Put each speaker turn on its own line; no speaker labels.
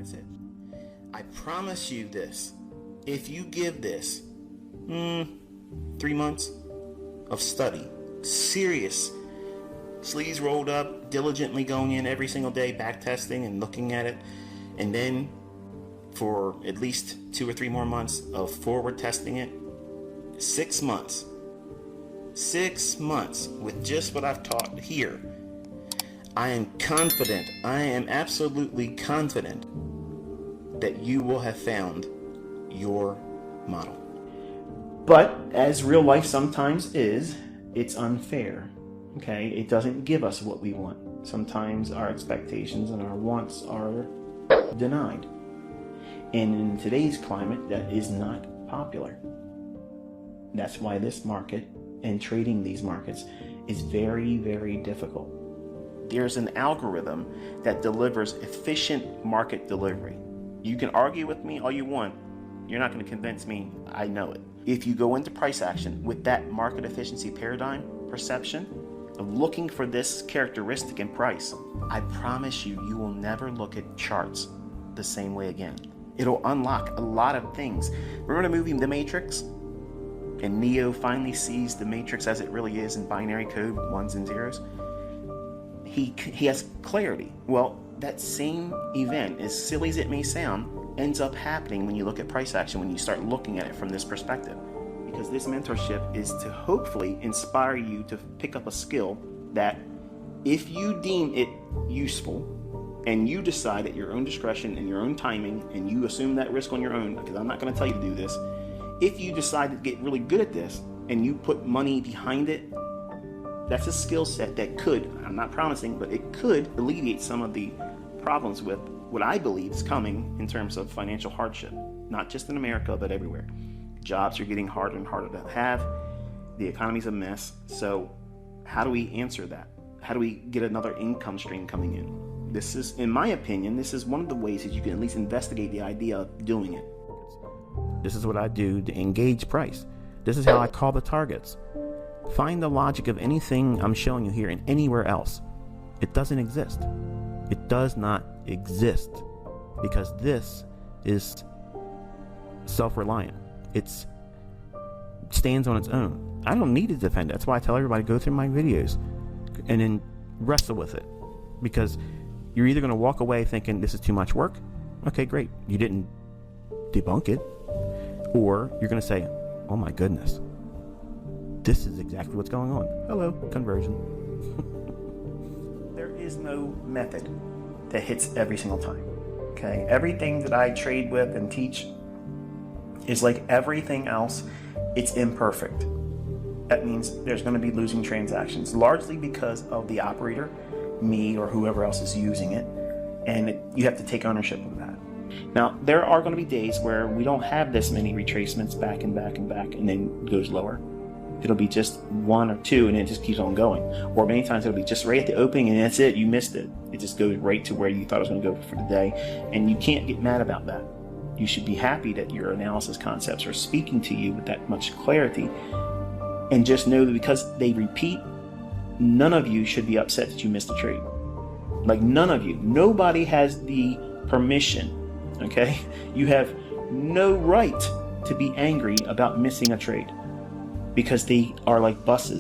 That's it. I promise you this. If you give this 3 months of study, serious, sleeves rolled up, diligently going in every single day, back testing and looking at it, and then for at least 2 or 3 more months of forward testing it, 6 months with just what I've taught here, I am confident, I am absolutely confident that you will have found your model. But as real life sometimes is, it's unfair. Okay, it doesn't give us what we want. Sometimes our expectations and our wants are denied. And in today's climate, that is not popular. That's why this market and trading these markets is very, very difficult. There's an algorithm that delivers efficient market delivery. You can argue with me all you want. You're not going to convince me. I know it. If you go into price action with that market efficiency paradigm, perception, of looking for this characteristic in price, I promise you, you will never look at charts the same way again. It'll unlock a lot of things. Remember the movie The Matrix? And Neo finally sees the Matrix as it really is in binary code, ones and zeros. He has clarity. Well, that same event, as silly as it may sound, ends up happening when you look at price action, when you start looking at it from this perspective. Because this mentorship is to hopefully inspire you to pick up a skill that, if you deem it useful and you decide at your own discretion and your own timing, and you assume that risk on your own, because I'm not going to tell you to do this, if you decide to get really good at this and you put money behind it, that's a skill set that could, I'm not promising, but it could alleviate some of the problems with what I believe is coming in terms of financial hardship, not just in America, but everywhere. Jobs are getting harder and harder to have. The economy's a mess. So how do we answer that? How do we get another income stream coming in? This is, in my opinion, this is one of the ways that you can at least investigate the idea of doing it. This is what I do to engage price. This is how I call the targets. Find the logic of anything I'm showing you here and anywhere else. It doesn't exist. It does not exist, because this is self-reliant. It stands on its own. I don't need to defend it. That's why I tell everybody, go through my videos and then wrestle with it, because you're either going to walk away thinking this is too much work. Okay, great. You didn't debunk it. Or you're going to say, oh my goodness, this is exactly what's going on. Hello, conversion. There is no method that hits every single time. Okay, everything that I trade with and teach is like everything else. It's imperfect. That means there's going to be losing transactions, largely because of the operator, me or whoever else is using it, and you have to take ownership of that. Now, there are going to be days where we don't have this many retracements back and back and back, and then it goes lower. It'll be just 1 or 2, and it just keeps on going. Or many times it'll be just right at the opening, and that's it. You missed it. It just goes right to where you thought it was going to go for the day, and you can't get mad about that. You should be happy that your analysis concepts are speaking to you with that much clarity, and just know that because they repeat, none of you should be upset that you missed a trade. Like, none of you. Nobody has the permission, okay? You have no right to be angry about missing a trade, because they are like buses.